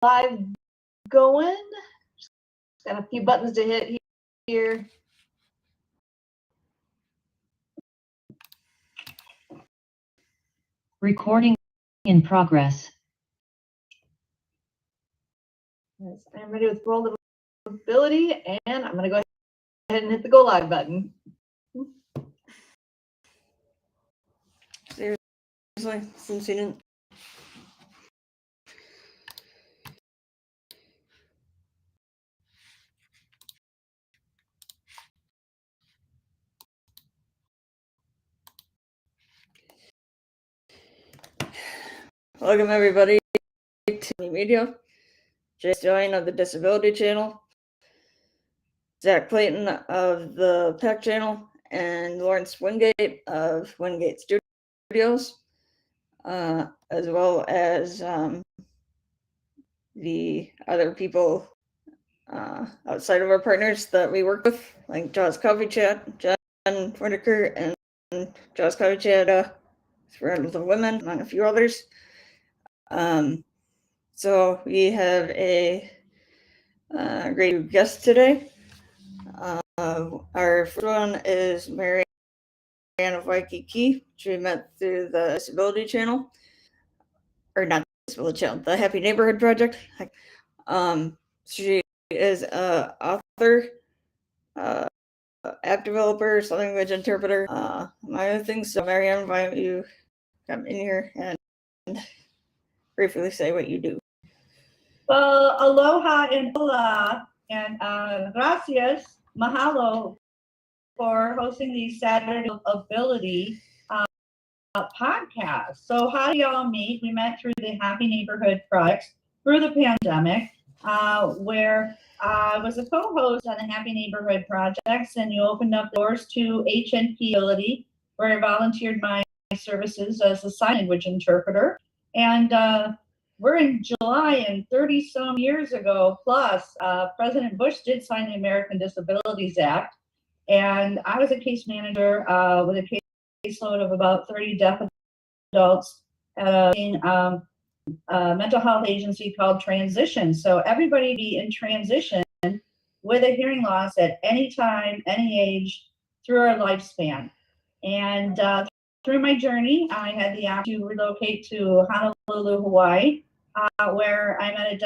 live going. Just got a few buttons to hit here. Recording in progress. Yes, I'm ready with World of Ability, and I'm going to go ahead and hit the go live button. Seriously, since you didn't. Welcome everybody to the media. Just joined of the Disability Channel, Zach Clayton of the Tech Channel, and Lawrence Wingate of Wingate Studios, as well as the other people outside of our partners that we work with, like Jaws Coffee Chat, Jen Whitaker, and Jaws Coffee Chat, Friend with the Women, among a few others. So we have a great guest today. Our first one is Marianne of Waikiki, which we met through the Disability Channel, or not the Disability Channel, the Happy Neighborhood Project. She is an author, app developer, sign language interpreter, my other things. So Marianne, why don't you come in here and briefly say what you do? Well, aloha and hola, and gracias, mahalo, for hosting the Saturday Ability podcast. So how do y'all meet? We met through the Happy Neighborhood Project through the pandemic, where I was a co-host on the Happy Neighborhood Projects, and you opened up doors to HNP Ability, where I volunteered my services as a sign language interpreter. And we're in July, and 30 some years ago plus, President Bush did sign the American Disabilities Act. And I was a case manager with a caseload of about 30 deaf adults at a mental health agency called Transition. So everybody be in transition with a hearing loss at any time, any age, through our lifespan. And through my journey, I had the option to relocate to Honolulu, Hawaii, where I met a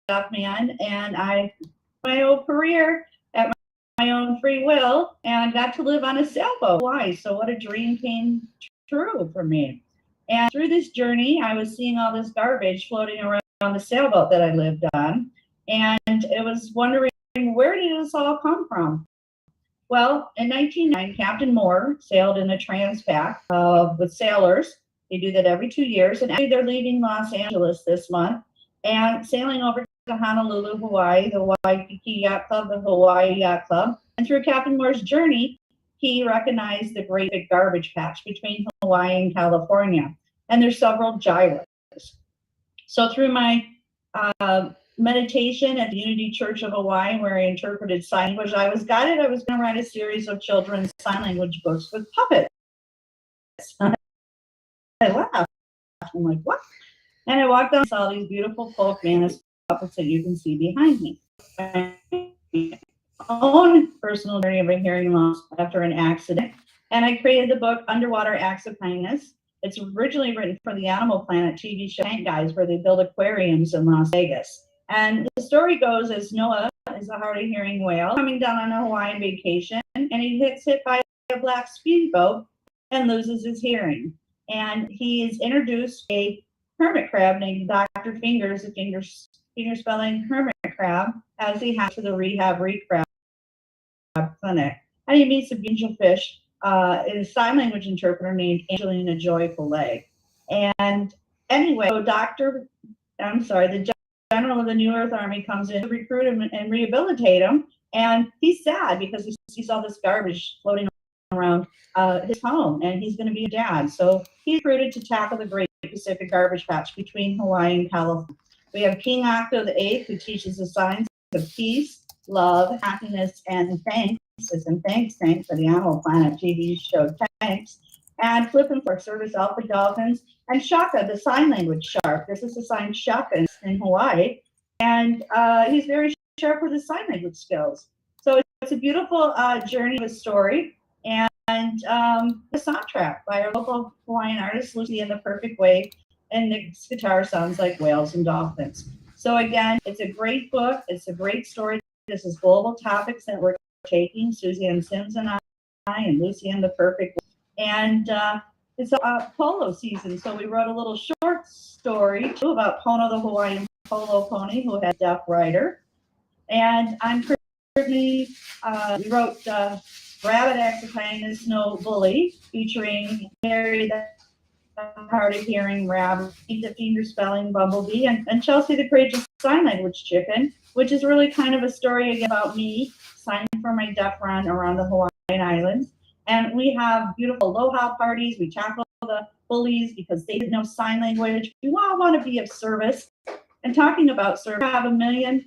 deaf man, and I my whole career at my own free will, and got to live on a sailboat. Hawaii. So what a dream came true for me. And through this journey, I was seeing all this garbage floating around the sailboat that I lived on, and it was wondering, where did this all come from? Well, in 1909, Captain Moore sailed in a Transpac with sailors. They do that every 2 years, and actually they're leaving Los Angeles this month and sailing over to Honolulu, Hawaii, the Waikiki Yacht Club, the Hawaii Yacht Club. And through Captain Moore's journey, he recognized the great big garbage patch between Hawaii and California. And there's several gyres. So through my meditation at the Unity Church of Hawaii, where I interpreted sign language, I was guided. I was going to write a series of children's sign language books with puppets. I laughed. I'm like, what? And I walked down and saw these beautiful folk manus puppets that you can see behind me. My own personal journey of a hearing loss after an accident. And I created the book Underwater Acts of Kindness. It's originally written for the Animal Planet TV show Tank Guys, where they build aquariums in Las Vegas. And the story goes as Noah is a hard of hearing whale coming down on a Hawaiian vacation, and he gets hit by a black speedboat and loses his hearing. And he is introduced a hermit crab named Dr. Fingers, a finger spelling hermit crab, as he has to the rehab crab clinic. And he meets a angelfish, a sign language interpreter named Angelina Joy Fillet. And anyway, so the general of the New Earth Army comes in to recruit him and rehabilitate him. And he's sad because he sees all this garbage floating around his home, and he's going to be a dad. So he's recruited to tackle the Great Pacific Garbage Patch between Hawaii and California. We have King Octo VIII, who teaches the signs of peace, love, happiness, and thanks. And thanks for the Animal Planet TV show Thanks. and Flip and Fork service alpha dolphins, and Shaka, the sign language shark. This is the sign Shaka in Hawaii, and he's very sharp with his sign language skills. So it's a beautiful journey of a story, and a soundtrack by our local Hawaiian artist, Lucy in the Perfect Way, and Nick's guitar sounds like whales and dolphins. So again, it's a great book. It's a great story. This is global topics that we're taking, Suzanne Sims and I, and Lucy in the Perfect Way. And it's a polo season, so we wrote a little short story too about Pono, the Hawaiian polo pony, who had a deaf rider. And I'm currently, we wrote Rabbit Acts of Kindness, No Bully, featuring Mary, the hard of hearing rabbit, the finger spelling bumblebee, and Chelsea, the courageous sign language chicken, which is really kind of a story about me signing for my deaf friend around the Hawaiian Islands. And we have beautiful aloha parties. We tackle the bullies because they didn't know sign language. We all want to be of service. And talking about service, we have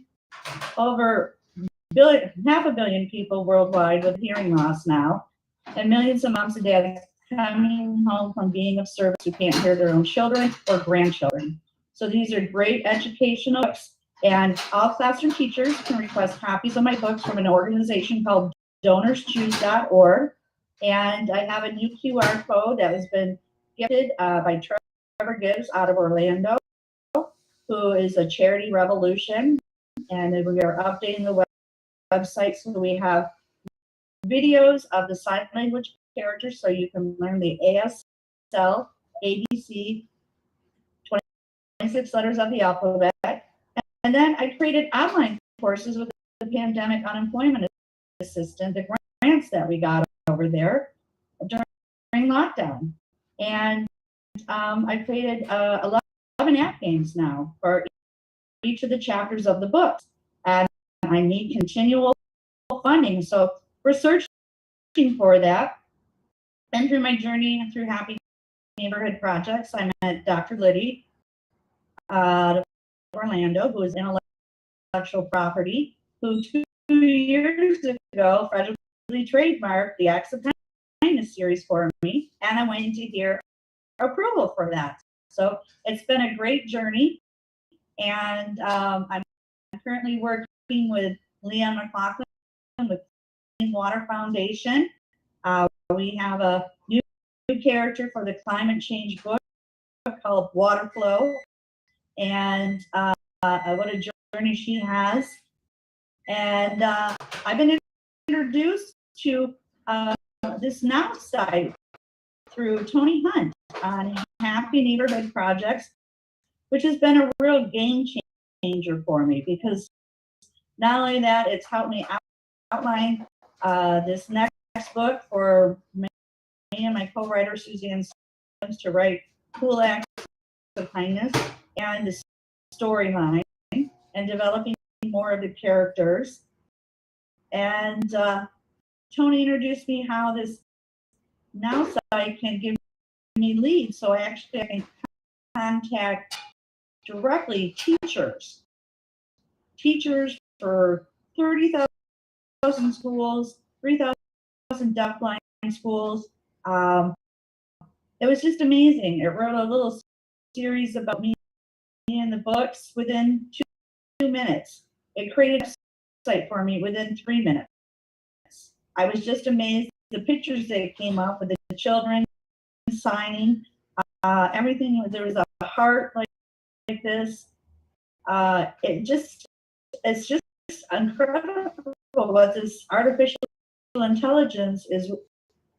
half a billion people worldwide with hearing loss now, and millions of moms and dads coming home from being of service who can't hear their own children or grandchildren. So these are great educational books, and all classroom teachers can request copies of my books from an organization called DonorsChoose.org. And I have a new QR code that has been gifted by Trevor Gibbs out of Orlando, who is a Charity Revolution. And we are updating the website so we have videos of the sign language characters so you can learn the ASL, ABC, 26 letters of the alphabet. And then I created online courses with the pandemic unemployment assistance, the grants that we got over there during lockdown. And I created 11 app games now for each of the chapters of the books. And I need continual funding. So we're searching for that. And through my journey through Happy Neighborhood Projects, I met Dr. Liddy of Orlando, who is intellectual property, who 2 years ago federally trademarked the Acts of Kindness series for me, and I'm waiting to hear approval for that. So it's been a great journey, and I'm currently working with Leon McLaughlin with Clean Water Foundation. We have a new character for the climate change book called Water Flow, and what a journey she has. And I've been introduced to this Now site through Tony Hunt on Happy Neighborhood Projects, which has been a real game changer for me, because not only that, it's helped me outline this next book for me and my co-writer Suzanne Sims to write Cool Acts of Kindness and the storyline and developing more of the characters. And Tony introduced me how this Now site can give me leads, so I can contact directly teachers for 30,000 schools, 3,000 deafblind schools. It was just amazing. It wrote a little series about me in the books within 2 minutes. It created a site for me within 3 minutes. I was just amazed. The pictures that came up with the children signing, everything. There was a heart like this. It's just incredible what this artificial intelligence is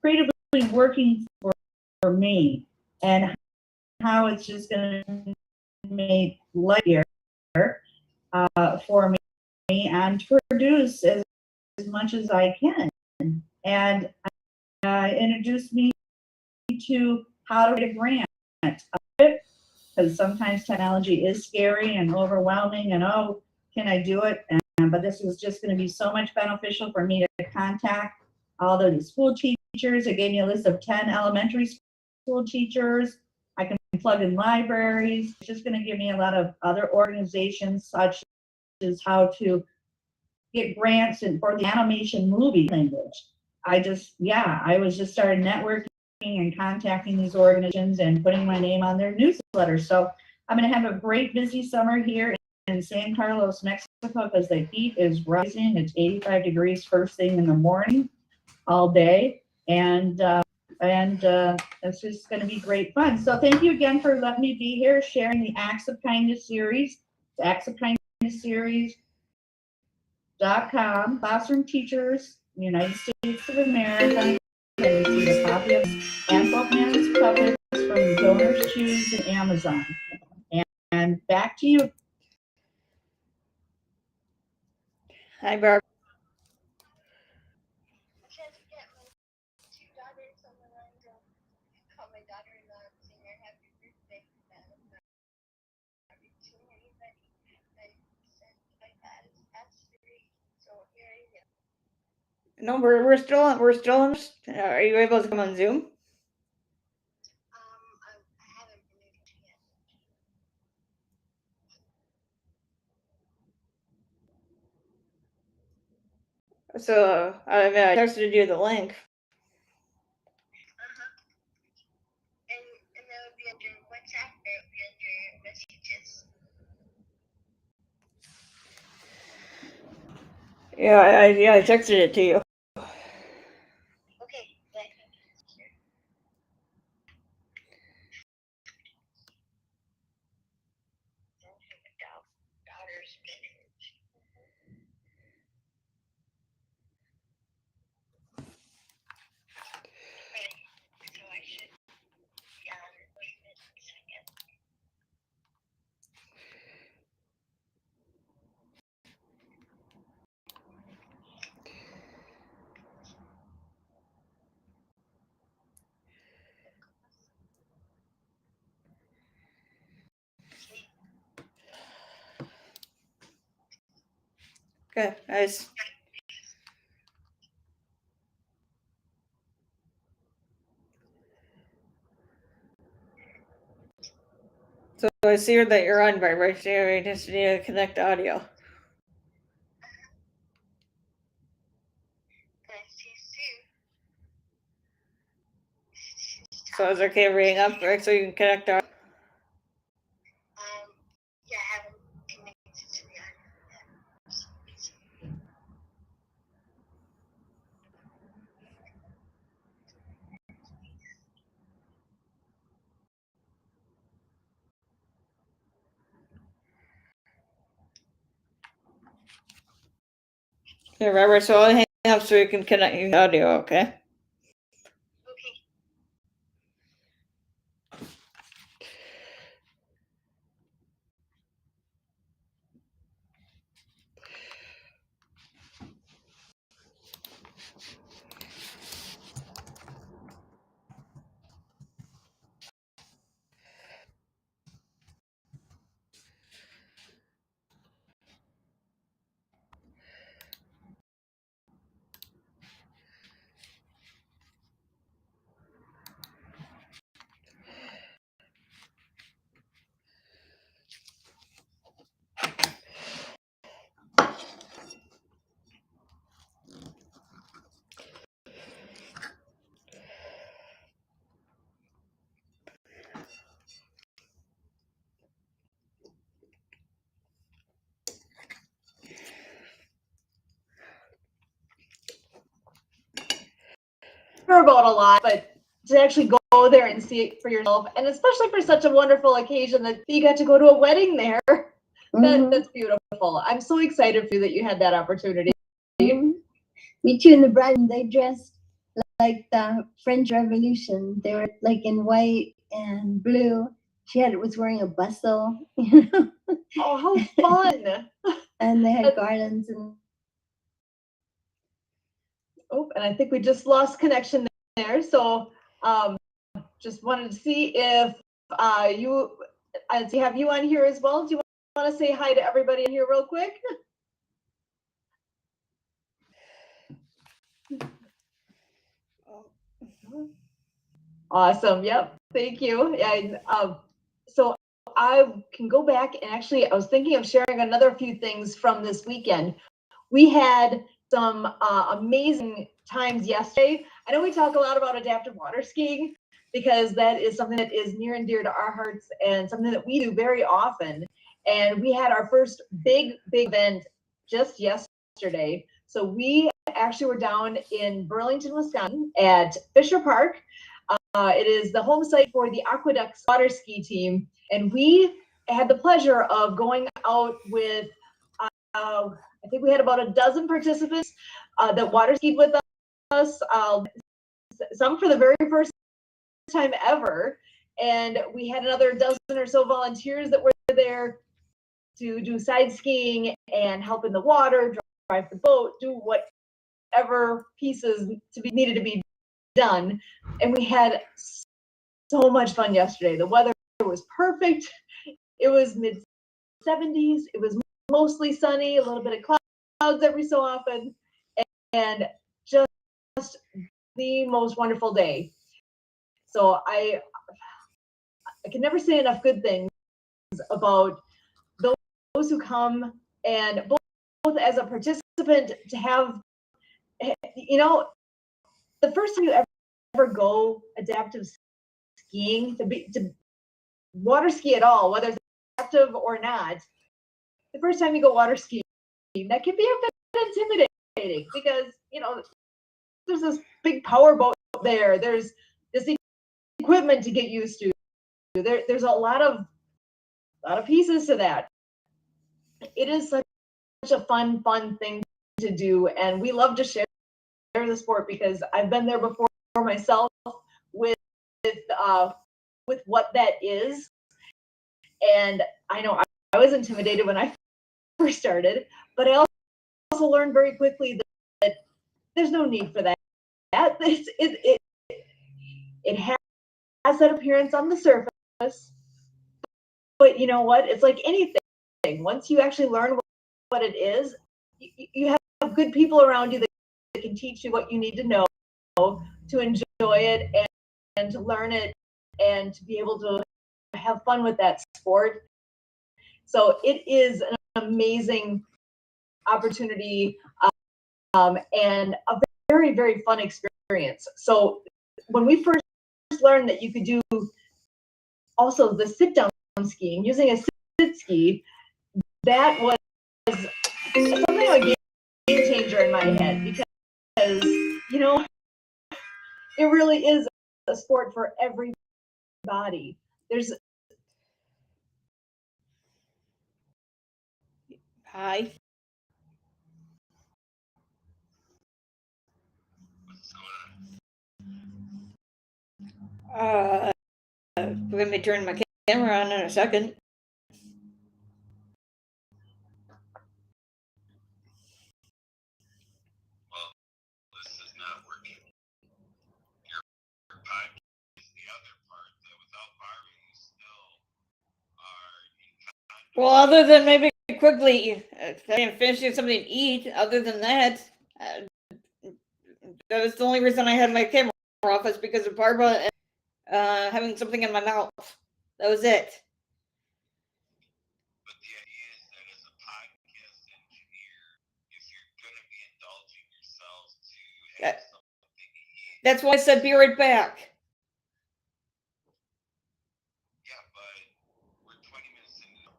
creatively working for me, and how it's just going to make life easier for me and to produce as much as I can. And introduced me to how to write a grant, because sometimes technology is scary and overwhelming, and oh, can I do it? But this was just going to be so much beneficial for me to contact all the school teachers. It gave me a list of 10 elementary school teachers. I can plug in libraries. It's just going to give me a lot of other organizations, such as how to get grants and for the animation movie language. I was just started networking and contacting these organizations and putting my name on their newsletter. So I'm going to have a great busy summer here in San Carlos, Mexico, because the heat is rising. It's 85 degrees first thing in the morning, all day, and it's just going to be great fun. So thank you again for letting me be here, sharing the Acts of Kindness series. The Acts of Kindness series.com. Classroom teachers, United States of America. I received a copy of and both hands published from Donors Choose and Amazon. And back to you. Hi, Barb. No, we're still on. We're still on. Are you able to come on Zoom? So I mean, I texted you the link. And that would be under WhatsApp, or it would be under messages. Yeah, I texted it to you. Okay, let me here. Daughter's marriage. Right, so I should be on it in a second. Okay, guys. So I see that you're on, Barb. Right here, we just need to connect audio. So is it okay ring up, right? So you can connect our. Yeah, I haven't connected to the audio. Yeah, Robert. So I'll hang up so you can connect your audio. Okay. Okay. Hear about a lot, but to actually go there and see it for yourself, and especially for such a wonderful occasion that you got to go to a wedding there, that's beautiful. I'm so excited for you that you had that opportunity. Me too. And the bride, they dressed like the French Revolution. They were like in white and blue. She was wearing a bustle, Oh, how fun! and they had garlands and. Oh, and I think we just lost connection there. So just wanted to see if I have you on here as well. Do you want to say hi to everybody in here real quick? Awesome. Yep. Thank you. Yeah. So I can go back and actually, I was thinking of sharing another few things from this weekend. We had some amazing times yesterday. I know we talk a lot about adaptive water skiing because that is something that is near and dear to our hearts and something that we do very often. And we had our first big event just yesterday. So we actually were down in Burlington, Wisconsin at Fisher Park. It is the home site for the Aqueducts water ski team. And we had the pleasure of going out with, I think we had about a dozen participants that water skied with us, some for the very first time ever. And we had another dozen or so volunteers that were there to do side skiing and help in the water, drive the boat, do whatever pieces needed to be done. And we had so much fun yesterday. The weather was perfect. It was mid 70s. It was mostly sunny, a little bit of clouds every so often, and just the most wonderful day. So I can never say enough good things about those who come, and both as a participant to have, you know, the first time you ever go adaptive skiing, to water ski at all, whether it's adaptive or not, the first time you go water skiing, that can be a bit intimidating because, you know, there's this big power boat there. There's this equipment to get used to. There's a lot of pieces to that. It is such a fun thing to do, and we love to share the sport because I've been there before myself with what that is, and I know I was intimidated when I first started, but I also learned very quickly that there's no need for that. It has that appearance on the surface, but you know what? It's like anything. Once you actually learn what it is, you have good people around you that can teach you what you need to know to enjoy it and to learn it and to be able to have fun with that sport. So it is an amazing opportunity and a very, very fun experience. So when we first learned that you could do also the sit down skiing using a sit ski, that was something of a game changer in my head because, you know, it really is a sport for everybody. There's Hi. Let me turn my camera on in a second. This is not working. Your podcast is the other part that without Barbie, you still are in contact. Well, other than maybe quickly finishing something to eat, other than that, that was the only reason I had my camera off is because of Barbara having something in my mouth. That was it. But the idea is that as a podcast engineer, if you're going to be indulging yourself to have something to eat. That's why I said be right back. Yeah, but we're 20 minutes into.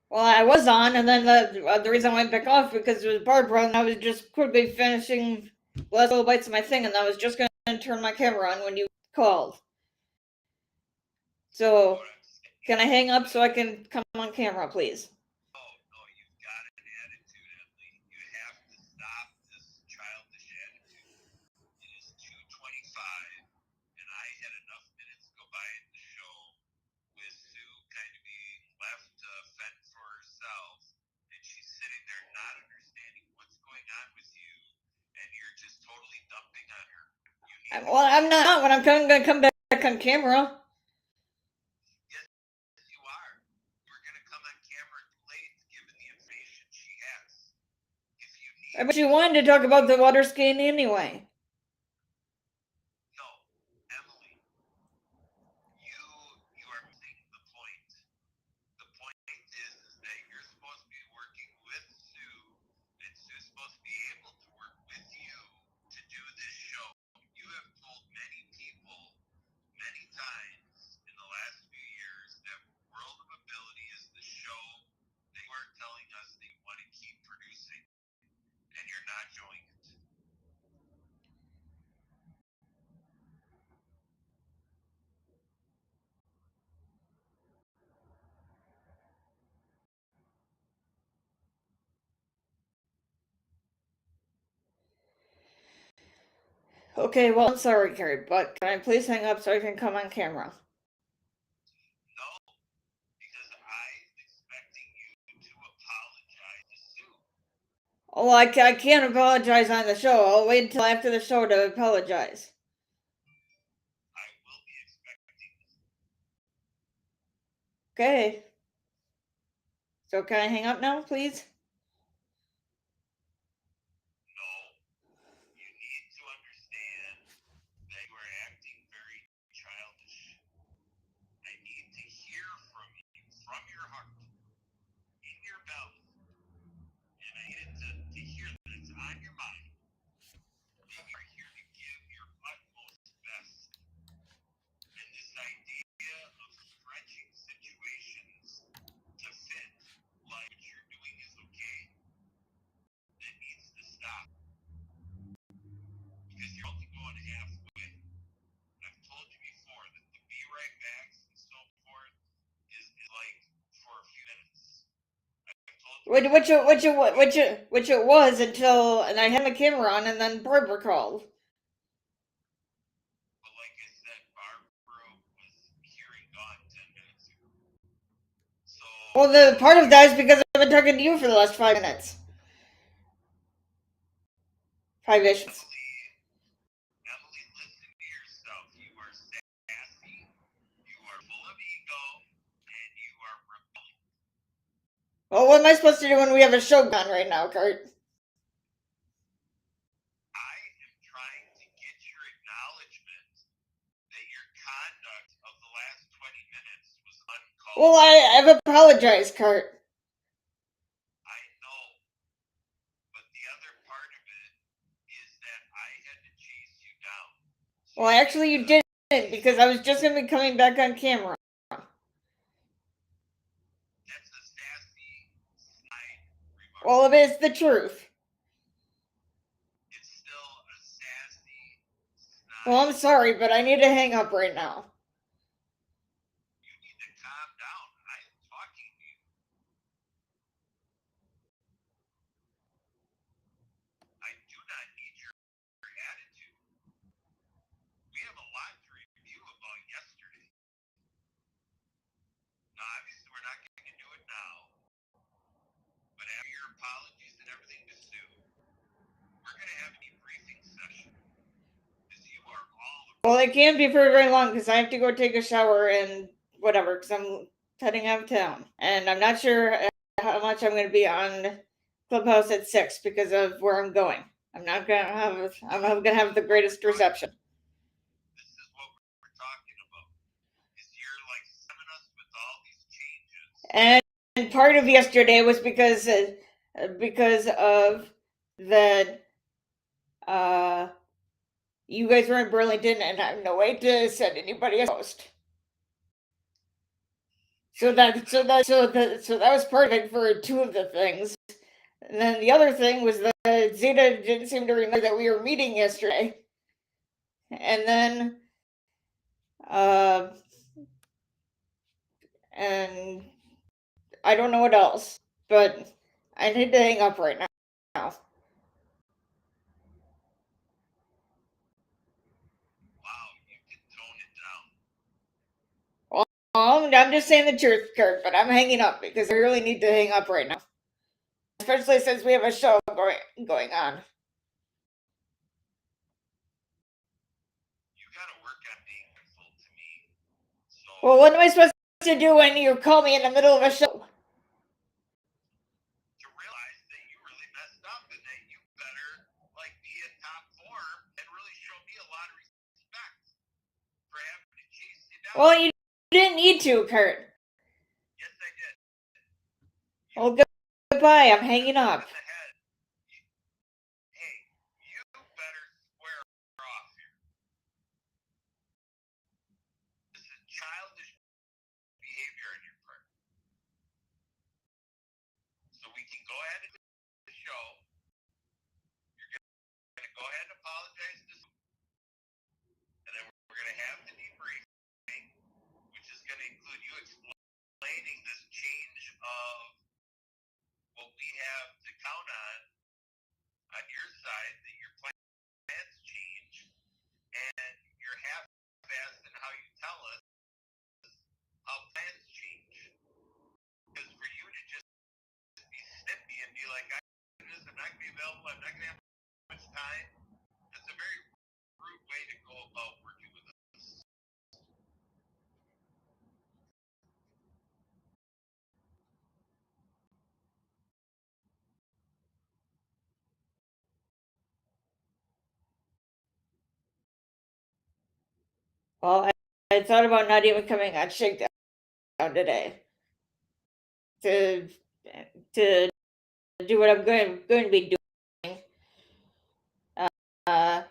Well, I was on, and then the reason I went back off because it was Barbara, and I was just quickly finishing the last little bites of my thing, and I was just going to turn my camera on when you called. So, can I hang up so I can come on camera, please? No, you've got an attitude, Emily. You have to stop this childish attitude. It is 2:25, and I had enough minutes go by at the show with Sue kind of being left to fend for herself, and she's sitting there not understanding what's going on with you, and you're just totally dumping on her. Well, I'm not when I'm going to come back on camera. Yes, you are. You're going to come on camera late, given the information she has. If you need. But you wanted to talk about the water skiing anyway. No, Emily, you are missing the point. The point is that you're supposed to be working with Sue, and Sue's Okay, well, I'm sorry, Carrie, but can I please hang up so I can come on camera? No, because I'm expecting you to apologize to Sue. Oh, I can't apologize on the show. I'll wait until after the show to apologize. I will be expecting this. Okay. So can I hang up now, please? No, you need to understand that you are acting very childish. I need to hear from you, from your heart, in your belly. And I need to hear that it's on your mind. That you are here to give your utmost best. And this idea of stretching situations to fit like what you're doing is okay. That needs to stop. Because you're only going halfway. I've told you before that the be right backs and so forth is like for a few minutes. I've told you Which it was until, and I had my camera on, and then Barbara called. but like I said, Barbara was here and gone 10 minutes ago. So Well, the part of that is because I've been talking to you for the last 5 minutes. 5-ish. Emily, listen to yourself. You are sassy, you are full of ego, and you are rebelling. Well, what am I supposed to do when we have a show on right now, Kurt? I am trying to get your acknowledgement that your conduct of the last 20 minutes was uncalled. Well, I've apologized, Kurt. I know, but the other part of it is that I had to chase you down. Well, actually, you didn't, because I was just going to be coming back on camera. That's a sassy snide remark. Well, it is the truth. It's still a sassy snide. Well, I'm sorry, but I need to hang up right now. You need to calm down. I am talking to you. I do not need your attitude. We have a lot to review about yesterday. Now, obviously, we're not going to do it now. But after your apologies and everything to Sue, we're going to have a debriefing session. Because you are all. Well, it can't be for very long, because I have to go take a shower and whatever, because I'm heading out of town. And I'm not sure how much I'm going to be on Clubhouse at 6 because of where I'm going. I'm not going to have the greatest reception. This is what we're talking about. Is you're like sending us with all these changes. And part of yesterday was because of the you guys were in Burlington and I have no way to send anybody a post. So that was part of it for 2 of the things. And then the other thing was that Zeta didn't seem to remember that we were meeting yesterday. And then and I don't know what else, but I need to hang up right now. Wow, you can tone it down. Well, I'm just saying the truth, Kurt, but I'm hanging up because I really need to hang up right now. Especially since we have a show going on. You got to work on being grateful to me. So, Well, what am I supposed to do when you call me in the middle of a show? to realize that you really messed up and that you better like be in top form and really show me a lot of respect for having to chase you down. Well, you didn't need to, Kurt. Yes, I did. Well, goodbye. I'm hanging up. In the head. Hey, you better square off here. This is childish behavior on your part. So we can go ahead and do the show. You're going to go ahead and apologize to Sue. And then we're going to have the debriefing, which is going to include you explaining this change of what we have to count on your side, that your plans change. available. I'm not going to have much time. That's a very rude way to go about working with us. Well, I thought about not even coming on Shakedown today to do what I'm going to be doing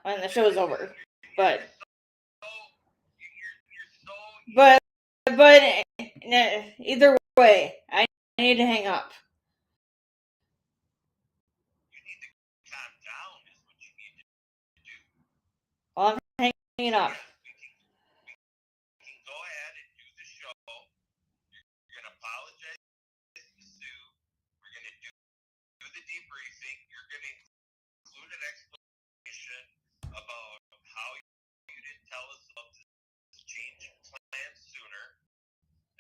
when the show's over. But but either way, I need to hang up. You need to calm down is what you need to do. Well, I'm hanging up. We can go ahead and do the show. You're going to apologize to Sue. We're going to do the debriefing. You're going to include an explanation about how you didn't tell us about the change in plans sooner,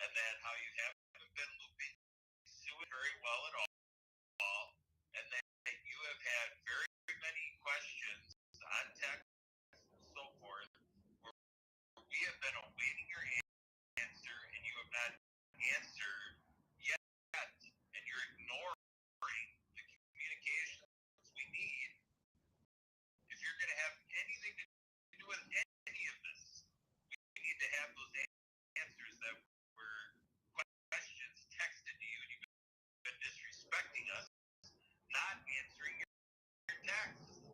and then how you haven't been looping Sue very well at all, and then you have had very many questions on text and so forth, where we have been awaiting your answer, and you have not answered yet, and you're ignoring the communications we need. If you're going to have anything to do with any of this, we need to have those answers that were questions texted to you, and you've been disrespecting us, not answering your texts.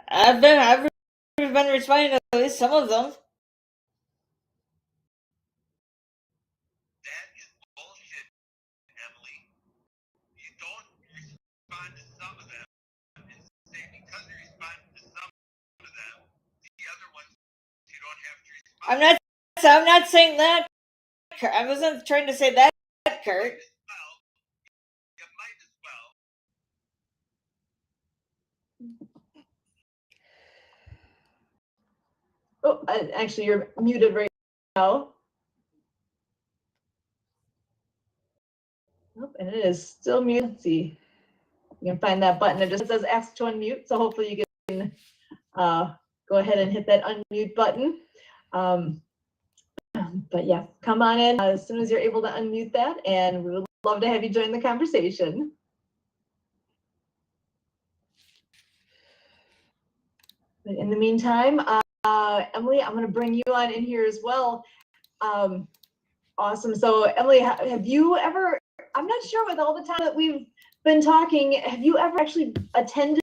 I've been responding to at least some of them. That is bullshit, Emily. You don't respond to some of them and say because you respond to some of them, the other ones you don't have to respond. I'm not saying that, Kurt. I wasn't trying to say that, Kurt. Well, you might as well. Oh, actually, you're muted right now. Nope, and it is still muted. Let's see. You can find that button. It just says ask to unmute. So hopefully you can go ahead and hit that unmute button. But yeah, come on in as soon as you're able to unmute that, and we would love to have you join the conversation. But in the meantime, Emily, I'm going to bring you on in here as well. Awesome. So Emily, have you ever, I'm not sure with all the time that we've been talking, have you ever actually attended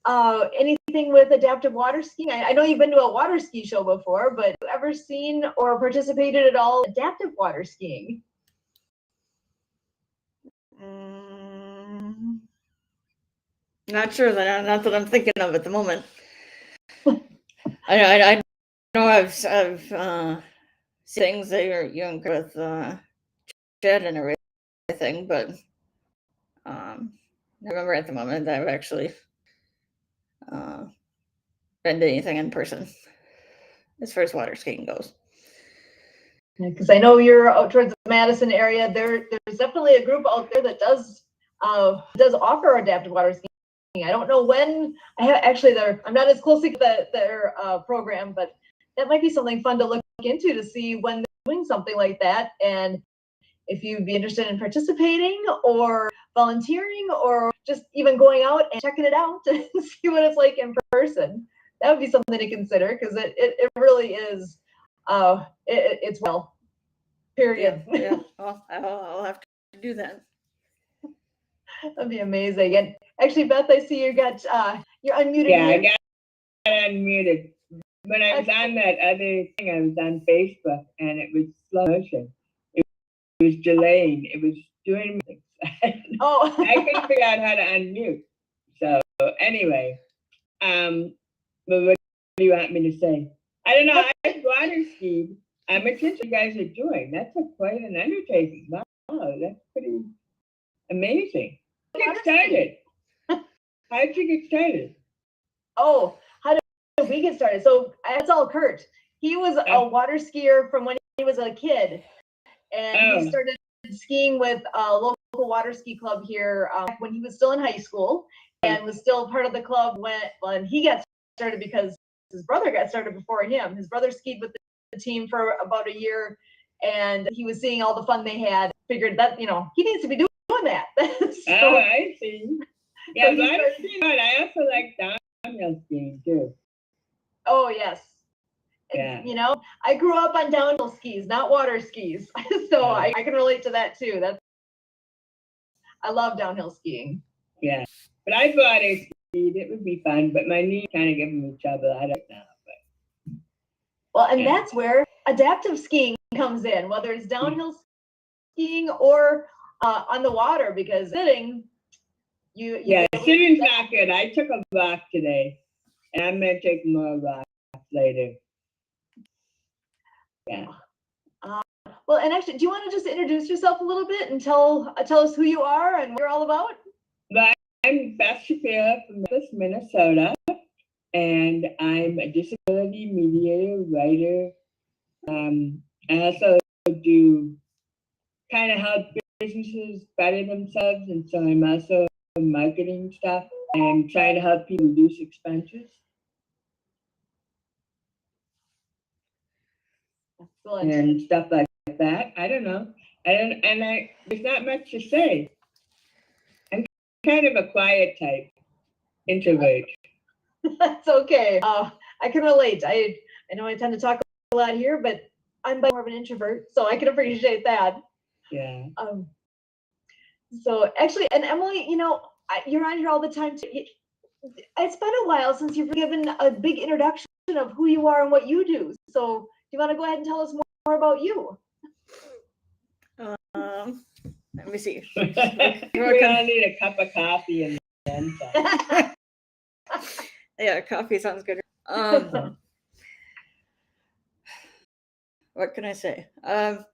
anything with adaptive water skiing? I know you've been to a water ski show before, but have you ever seen or participated at all in adaptive water skiing? Not sure that not that I'm thinking of at the moment. I know I've seen things that you're young with Chad and everything, but I remember at the moment that I've actually been to anything in person as far as water skiing goes. Because I know you're out towards the Madison area. There's definitely a group out there that does offer adaptive water skiing. I don't know when. I'm not as closely to their program, but that might be something fun to look into to see when they're doing something like that, and if you'd be interested in participating or volunteering or just even going out and checking it out and see what it's like in person. That would be something to consider, because it really is. It's well. Period. Yeah. Well, I'll have to do that. That'd be amazing. And actually, Beth, I see you're unmuted. Yeah, here. I got unmuted. When I was on that other thing, I was on Facebook, and it was slow motion. It was delaying. It was doing things. Oh. I couldn't figure out how to unmute. So anyway, but what do you want me to say? I don't know. I water skied. I'm attentive to what you guys are doing. That's quite an undertaking. Wow, that's pretty amazing. Get started. How did you get started? Oh, how did we get started? So that's all Kurt. He was a water skier from when he was a kid, and he started skiing with a local water ski club here when he was still in high school, and was still part of the club when he got started, because his brother got started before him. His brother skied with the team for about a year, and he was seeing all the fun they had. Figured that he needs to be doing that. So, Oh, I see. Yeah, he but started- I also like downhill skiing too. oh yes. Yeah. I grew up on downhill skis, not water skis. So I can relate to that too. I love downhill skiing. Yeah. But I'd water skied. It would be fun, but my knee's kind of giving me trouble. I don't know. Well, and Yeah. that's where adaptive skiing comes in, whether it's downhill skiing or on the water, because sitting, you Yeah, sitting's not good. I took a walk today, and I'm gonna take more walks later. Yeah. Well, and actually, do you want to just introduce yourself a little bit and tell us who you are and what you're all about? But I'm Beth Shapiro from Memphis, Minnesota, and I'm a disability mediator, writer. I also do kind of help businesses better themselves, and so I'm also marketing stuff and trying to help people reduce expenses Excellent. and stuff like that. I don't know. There's not much to say. I'm kind of a quiet type, introvert. That's okay. I can relate. I know I tend to talk a lot here, but I'm more of an introvert, so I can appreciate that. Yeah. So actually, and Emily, you're on here all the time too. It's been a while since you've given a big introduction of who you are and what you do. So do you want to go ahead and tell us more about you? Let me see. We all need a cup of coffee and then some. Yeah, coffee sounds good. What can I say? I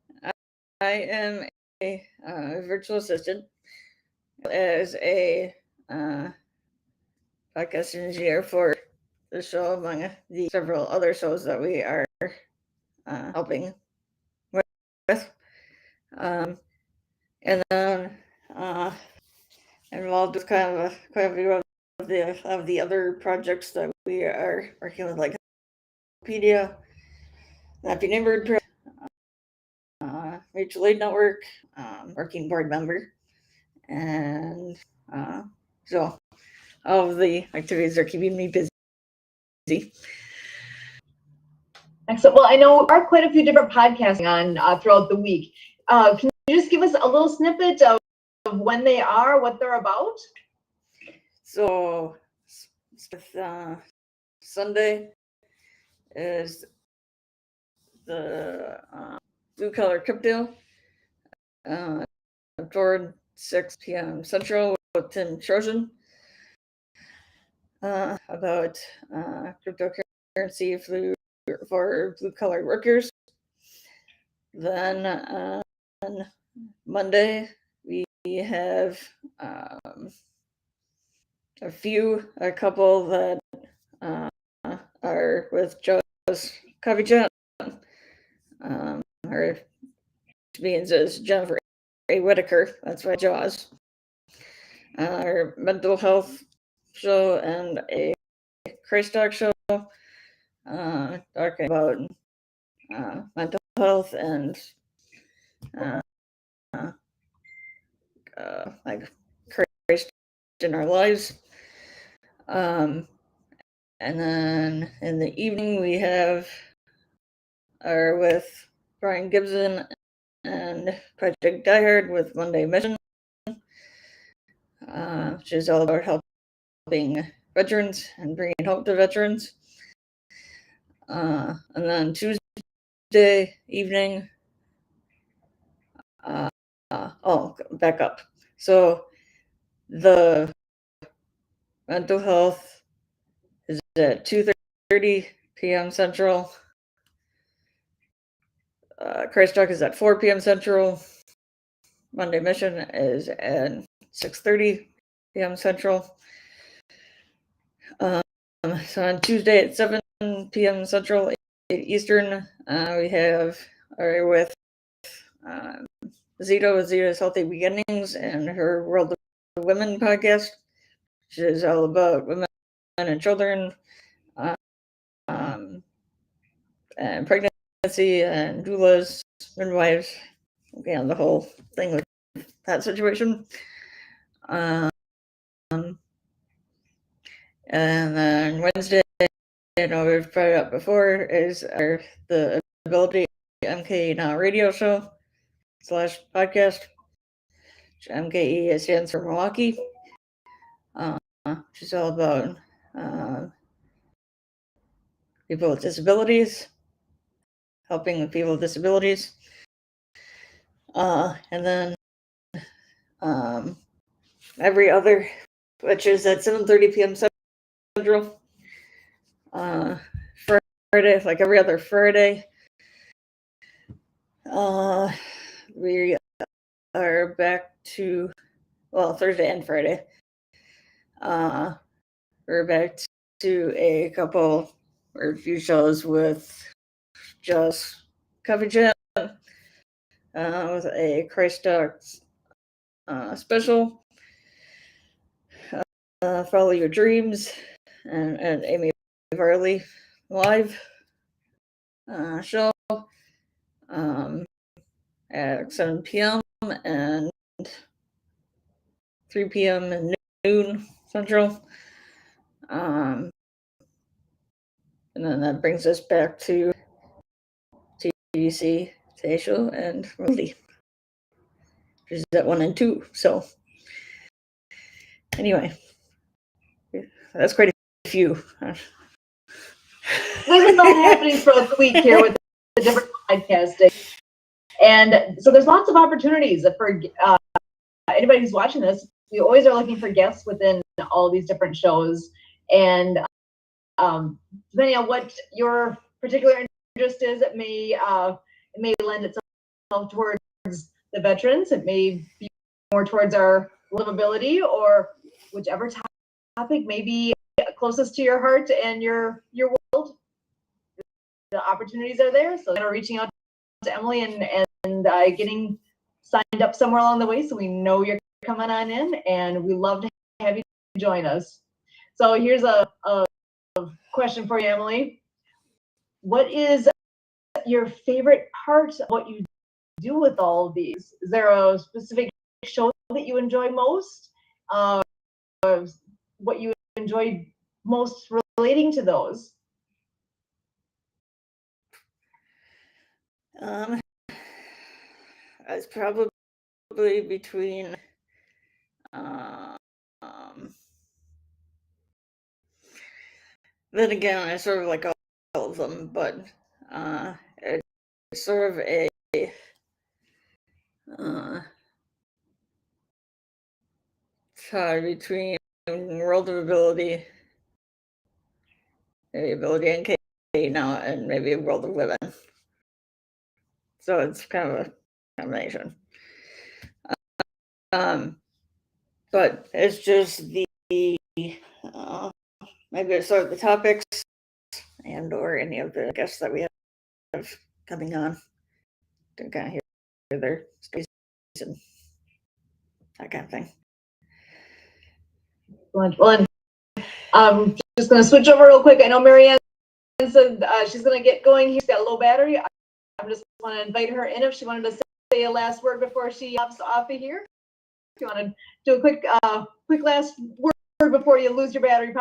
am a virtual assistant as a podcast engineer for the show, among the several other shows that we are helping with. And then I'm involved with kind of quite a few of the other projects that we are working with, like Wikipedia, Happy Neighborhood Project, Mutual Aid Network, working board member, and so all of the activities are keeping me busy. Excellent. Well, I know there are quite a few different podcasts on throughout the week. Can you just give us a little snippet of when they are, what they're about? So Sunday is the Blue Collar Crypto toward 6 p.m. Central with Tim Trojan about cryptocurrency for blue collar workers. Then on Monday we have a couple that are with Joe's Coffee Chat. Our means is Jennifer A. Whitaker. That's why Jaws. Our mental health show and a Christ Talk show talking about mental health and like Christ in our lives. And then in the evening we have with Brian Gibson and Project Diehard with Monday Mission, which is all about helping veterans and bringing hope to veterans. And then Tuesday evening, back up. So the mental health is at 2:30 p.m. Central. Christ Talk is at 4 p.m. Central. Monday Mission is at 6:30 p.m. Central. So on Tuesday at 7 p.m. Central, 8 Eastern, we have with Zito with Zito's Healthy Beginnings and her World of Women podcast, which is all about women and children, and pregnancy and doulas, midwives, the whole thing with that situation. And then Wednesday, we've tried it out before, is the Ability MKE Now radio show / podcast. MKE stands for Milwaukee, which is all about people with disabilities, helping with people with disabilities. And then every other, which is at 7:30 p.m. Central, Friday, like every other Friday. We are back to, Thursday and Friday. We're back to a couple or a few shows with just coffee chat, with a Christ Talks special, Follow Your Dreams, and Amy Varley live show at 7 p.m. and 3 p.m. and noon Central. And then that brings us back to TDC, Today Show, and Rudy, which is at 1 and 2. So, anyway, that's quite a few. There's a lot happening throughout the week here with the different podcasting. And so there's lots of opportunities for anybody who's watching this. We always are looking for guests within all these different shows. And depending on what your particular interest is, it may lend itself towards the veterans. It may be more towards our livability, or whichever topic may be closest to your heart and your world. The opportunities are there. So reaching out to Emily and getting signed up somewhere along the way, so we know you're coming on in, and we love to have you join us. So here's a question for you, Emily. What is your favorite part of what you do with all of these? Is there a specific show that you enjoy most? What you enjoy most relating to those? It's probably between then again, I sort of like all of them, but it's sort of a tie between World of Ability, maybe Ability NK now, and maybe World of Women. So it's kind of a combination. But it's just the maybe it's sort of the topics and or any of the guests that we have coming on to kind of hear their stories and that kind of thing. Well, I'm just going to switch over real quick. I know Marianne said she's going to get going. She's got a low battery. I just want to invite her in if she wanted to say a last word before she hops off of here. If you want to do a quick last word before you lose your battery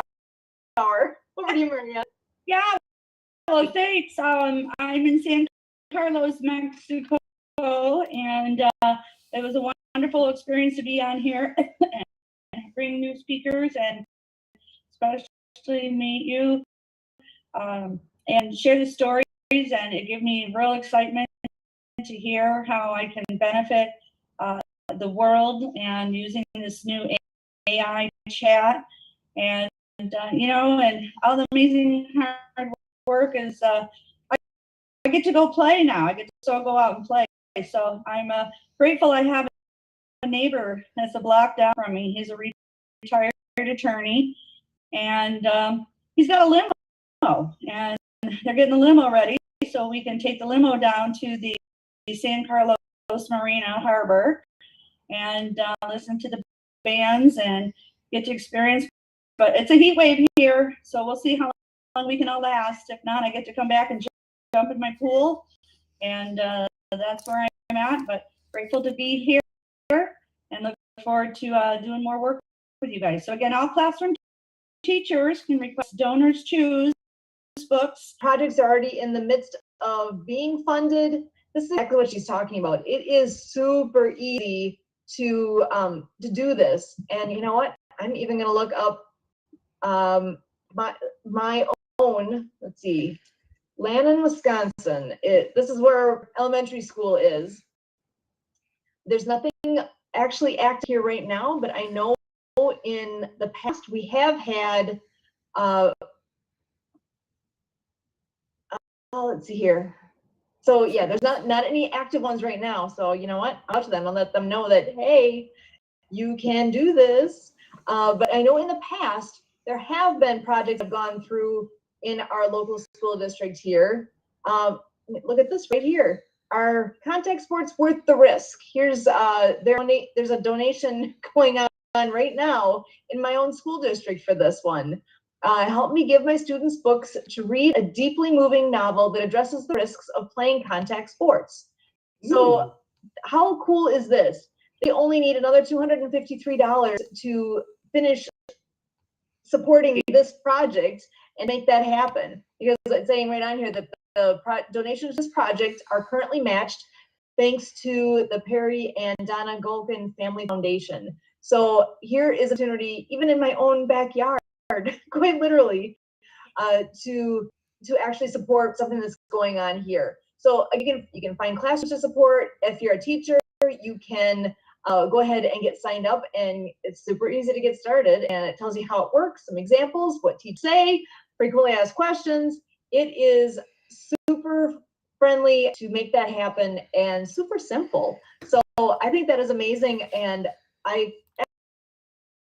power. Over to you, Marianne. Yeah, well, thanks. I'm in San Carlos, Mexico, and it was a wonderful experience to be on here and bring new speakers and especially meet you and share the stories, and it gave me real excitement to hear how I can benefit the world and using this new AI chat, and and all the amazing hard work is I get to go play now. I get to still go out and play. So I'm grateful I have a neighbor that's a block down from me. He's a retired attorney, and he's got a limo, and they're getting the limo ready so we can take the limo down to the San Carlos Marina Harbor and listen to the bands and get to experience. But it's a heat wave here, so we'll see how long we can all last. If not, I get to come back and jump in my pool, and that's where I'm at. But grateful to be here and look forward to doing more work with you guys. So again, all classroom teachers can request Donors Choose books. Projects are already in the midst of being funded. This is exactly what she's talking about. It is super easy to do this. And you know what? I'm even going to look up my own, let's see, Lannon, Wisconsin. This is where elementary school is. There's nothing actually active here right now, but I know in the past we have had, let's see here. So yeah, there's not any active ones right now. So you know what? I'll talk to them and let them know that, hey, you can do this. But I know in the past, there have been projects that have gone through in our local school district here. Look at this right here. Our contact sports worth the risk. Here's there's a donation going on right now in my own school district for this one. Help me give my students books to read a deeply moving novel that addresses the risks of playing contact sports. So how cool is this? They only need another $253 to finish supporting this project and make that happen. Because it's saying right on here that the donations to this project are currently matched thanks to the Perry and Donna Golkin Family Foundation. So here is an opportunity, even in my own backyard, quite literally, to actually support something that's going on here. So again, you can find classes to support. If you're a teacher, you can go ahead and get signed up, and it's super easy to get started, and it tells you how it works, some examples, what teachers say, frequently asked questions. It is super friendly to make that happen and super simple. So I think that is amazing, and I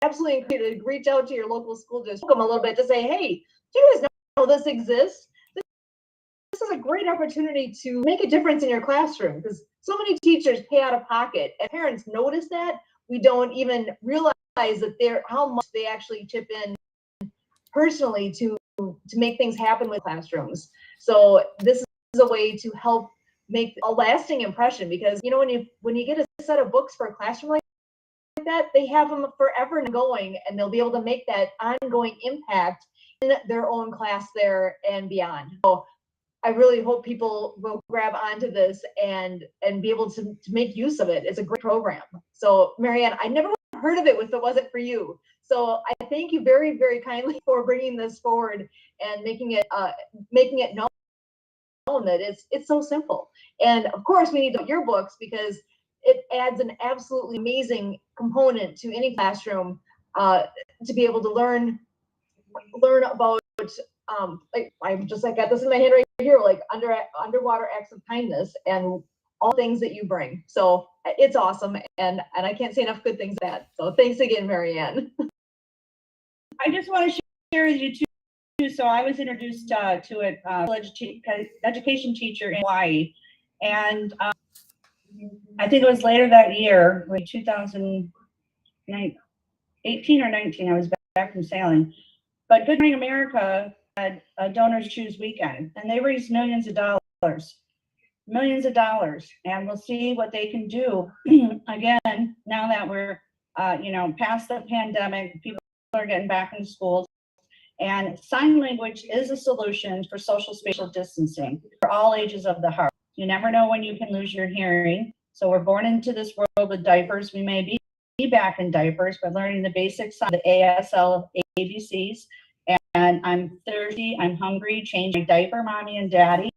absolutely encourage you to reach out to your local school district a little bit to say, hey, do you guys know this exists? This is a great opportunity to make a difference in your classroom, because so many teachers pay out of pocket, and parents notice that. We don't even realize that how much they actually chip in personally to make things happen with classrooms. So this is a way to help make a lasting impression, because you know, when you get a set of books for a classroom like that, they have them forever and going, and they'll be able to make that ongoing impact in their own class there and beyond. So I really hope people will grab onto this and be able to make use of it. It's a great program. So Marianne, I never heard of it if it wasn't for you. So I thank you very, very kindly for bringing this forward and making it known that it's so simple. And of course, we need your books, because it adds an absolutely amazing component to any classroom to be able to learn about. Like I got this in my hand right here, like underwater acts of kindness and all things that you bring. So it's awesome, and I can't say enough good things about that. So thanks again, Marianne. I just want to share with you too. So I was introduced to it, education teacher in Hawaii, and I think it was later that year, like 2018 or 19. I was back from sailing, but Good Morning America had a Donors Choose weekend, and they raised millions of dollars, and we'll see what they can do. Again, now that we're past the pandemic, people are getting back into schools, and sign language is a solution for social spatial distancing for all ages of the heart. You never know when you can lose your hearing. So we're born into this world with diapers. We may be back in diapers, but learning the basics on the ASL ABCs. And I'm thirsty, I'm hungry, change my diaper, mommy and daddy,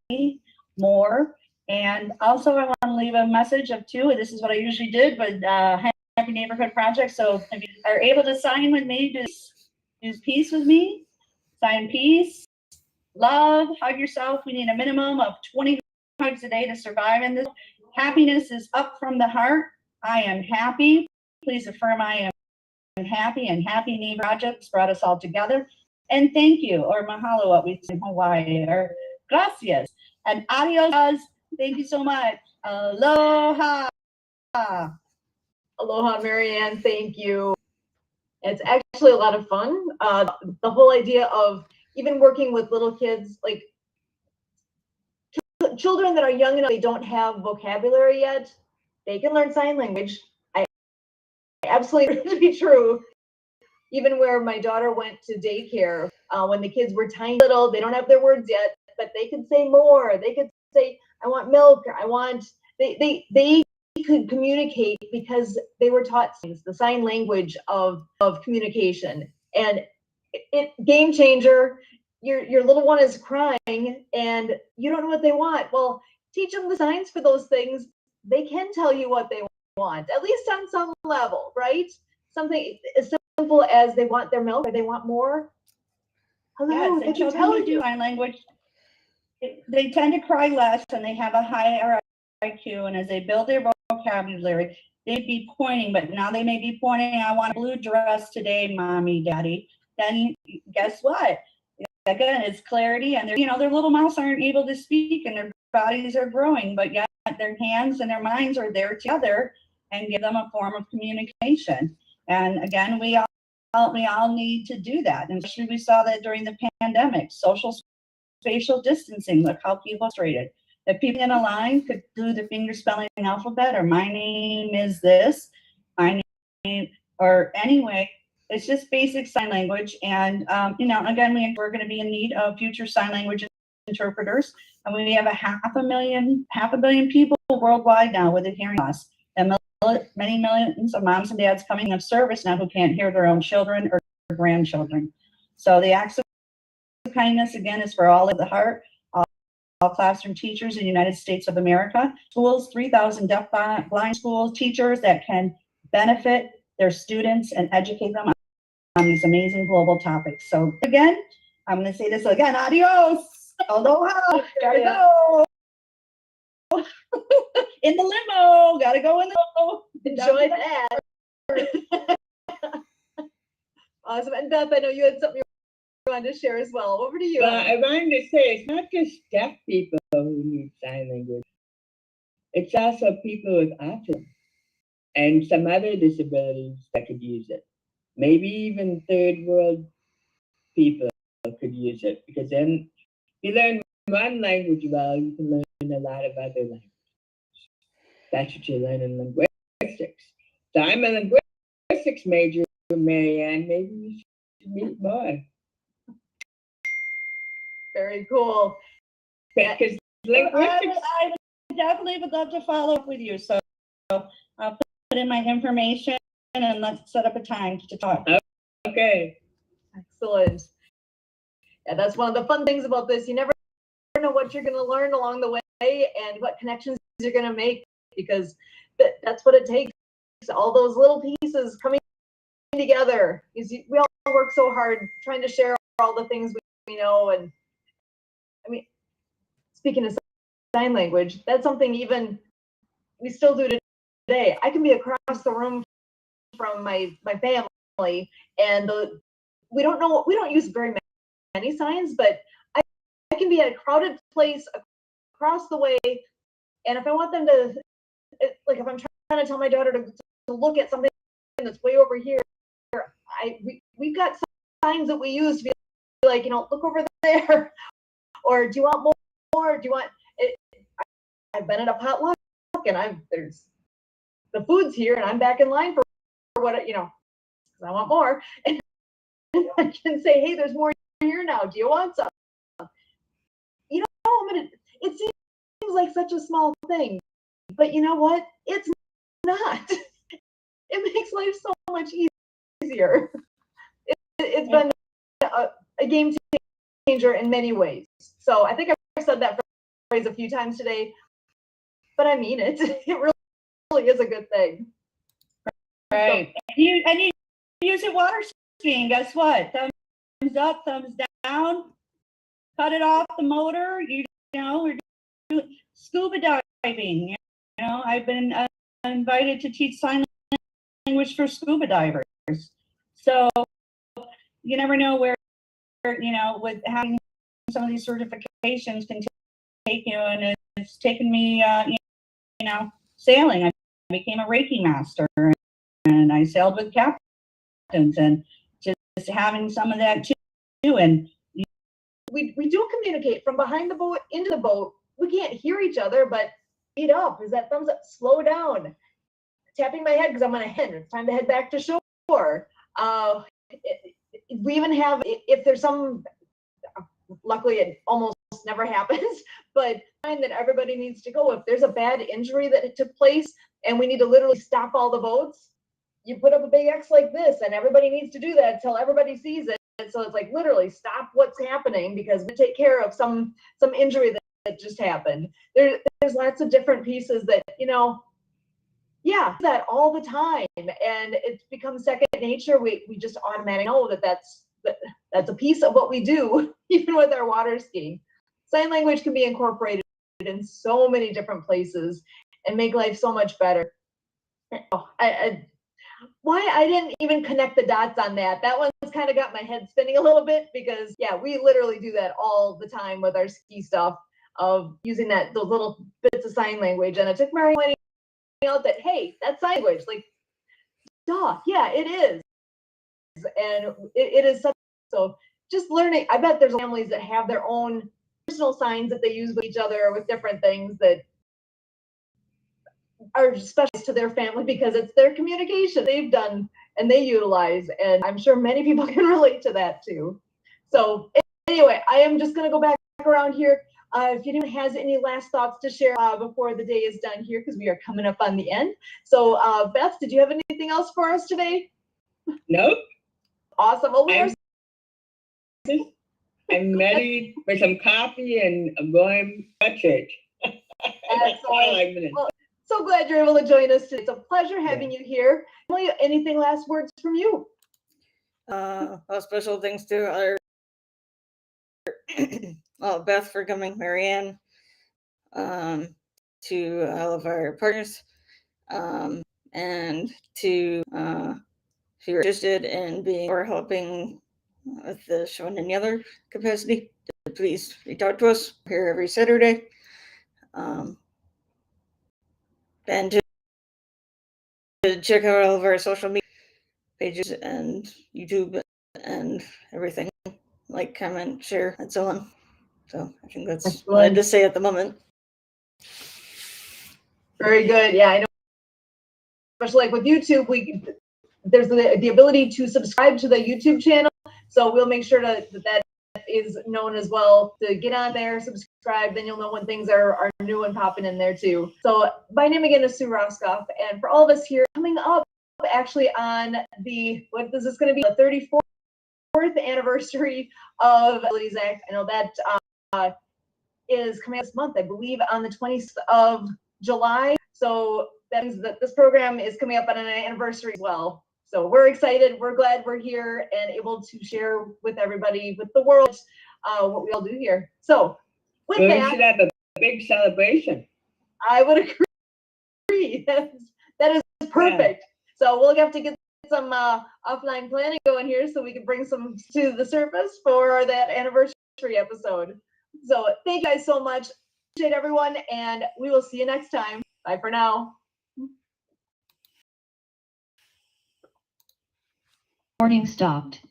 more. And also I want to leave a message of two, and this is what I usually did with Happy Neighborhood Project. So if you are able to sign with me, do peace with me, sign peace, love, hug yourself. We need a minimum of 20 hugs a day to survive in this. Happiness is up from the heart. I am happy. Please affirm I am happy, and Happy Neighbor Projects brought us all together. And thank you, or mahalo, what we say in Hawaii, or gracias, and adios. Thank you so much. Aloha. Aloha, Marianne. Thank you. It's actually a lot of fun. The whole idea of even working with little kids, like children that are young enough, they don't have vocabulary yet, they can learn sign language. I absolutely to be true. Even where my daughter went to daycare, when the kids were tiny little, they don't have their words yet, but they could say more. They could say, I want milk, or I want, they could communicate because they were taught the sign language of communication. And it game changer. Your little one is crying and you don't know what they want. Well, teach them the signs for those things. They can tell you what they want, at least on some level, right? Something as simple as they want their milk or they want more. Hello, Yes, they and can children tell who do you. sign language, they tend to cry less and they have a higher IQ. And as they build their vocabulary, they'd be pointing, but now they may be pointing, I want a blue dress today, mommy, daddy. Then guess what? Again, it's clarity, and their little mouths aren't able to speak and their bodies are growing, but yet their hands and their minds are there together and give them a form of communication. And again, we all need to do that. And especially we saw that during the pandemic, social spatial distancing. Look how people illustrated. If people in a line could do the finger spelling alphabet, or my name is this, my name, or anyway, it's just basic sign language. And again, we're going to be in need of future sign language interpreters, and we have half a billion people worldwide now with a hearing loss, and many millions of moms and dads coming of service now who can't hear their own children or grandchildren. So the acts of kindness, again, is for all of the heart, all classroom teachers in the United States of America, schools, 3,000 deaf blind school teachers that can benefit their students and educate them on these amazing global topics. So again, I'm going to say this again, adios, aloha, gotta go. In the limo, gotta go in the limo. Enjoy that. Awesome. And Beth, I know you had something you wanted to share as well. Over to you. Well, I wanted to say it's not just deaf people who need sign language. It's also people with autism and some other disabilities that could use it. Maybe even third world people could use it, because then you learn one language well, you can learn a lot of other languages. That's what you learn in linguistics. So I'm a linguistics major, Marianne. Maybe we should meet more. Very cool. Because linguistics. I definitely would love to follow up with you. So I'll put in my information and let's set up a time to talk. Okay. Excellent. Yeah, that's one of the fun things about this. You never know what you're going to learn along the way and what connections you're going to make, because that's what it takes. All those little pieces coming together. We all work so hard trying to share all the things we know. And I mean, speaking of sign language, that's something even we still do today. I can be across the room from my family, and we don't use very many signs, but I can be at a crowded place across the way, and if I want them to, like if I'm trying to tell my daughter to look at something that's way over here, we've got signs that we use to be like, look over there, or do you want more? Do you want it? I've been at a potluck and there's the food's here and I'm back in line for what, because I want more. And I can say, hey, there's more here now. Do you want some? It seems like such a small thing, but you know what? It's not. It makes life so much easier. It's been a game changer in many ways. So I think I've said that phrase a few times today, but I mean it. It really is a good thing. Right. You use it water skiing. Guess what? Thumbs up, thumbs down. Cut it off the motor. We're doing scuba diving. I've been invited to teach sign language for scuba divers. So you never know where, with having some of these certifications can take you. And it's taken me, sailing. became a Reiki master, and I sailed with captains, and just having some of that too. And we do communicate from behind the boat into the boat. We can't hear each other, but speed up. Is that thumbs up? Slow down. Tapping my head because I'm on a head. It's time to head back to shore. We even have, if there's some, luckily it almost never happens, but time that everybody needs to go. If there's a bad injury that took place and we need to literally stop all the boats, you put up a big X like this, and everybody needs to do that until everybody sees it. And so it's like literally stop what's happening because we take care of some injury that just happened. There's lots of different pieces that, yeah, that all the time, and it's become second nature. We just automatically know that's a piece of what we do, even with our water skiing. Sign language can be incorporated in so many different places and make life so much better. Why I didn't even connect the dots on that. That one's kind of got my head spinning a little bit because yeah, we literally do that all the time with our ski stuff of using those little bits of sign language. And it took Marianne pointing out that, hey, that's sign language. Like, duh, yeah, it is. And it is such, so just learning. I bet there's families that have their own personal signs that they use with each other or with different things that are special to their family because it's their communication they've done and they utilize. And I'm sure many people can relate to that too. So anyway, I am just going to go back around here. If anyone has any last thoughts to share before the day is done here, because we are coming up on the end. So Beth, did you have anything else for us today? Nope. Awesome. Well, I'm ready for some coffee and I'm going to church. Excellent. Well, so glad you're able to join us today. It's a pleasure having you here. Anything last words from you? Special thanks to our Beth for coming, Marianne, to all of our partners, and to if you're interested in being or helping with the show in any other capacity, please reach out to us. We're here every Saturday. And to check out all of our social media pages and YouTube and everything, like, comment, share, and so on. So I think that's what I had to say at the moment. Very good. Yeah, I know. Especially like with YouTube, there's the ability to subscribe to the YouTube channel. So we'll make sure that is known as well, to get on there, subscribe, then you'll know when things are new and popping in there too. So my name again is Sue Roskoff, and for all of us here, coming up actually on what is this going to be, the 34th anniversary of the Abilities Act. I know that is coming this month, I believe on the 20th of July. So that means that this program is coming up on an anniversary as well. So we're excited. We're glad we're here and able to share with everybody, with the world, what we all do here. So with that, we should have a big celebration. I would agree. That is perfect. Yeah. So we'll have to get some offline planning going here so we can bring some to the surface for that anniversary episode. So thank you guys so much. Appreciate everyone, and we will see you next time. Bye for now. Recording stopped.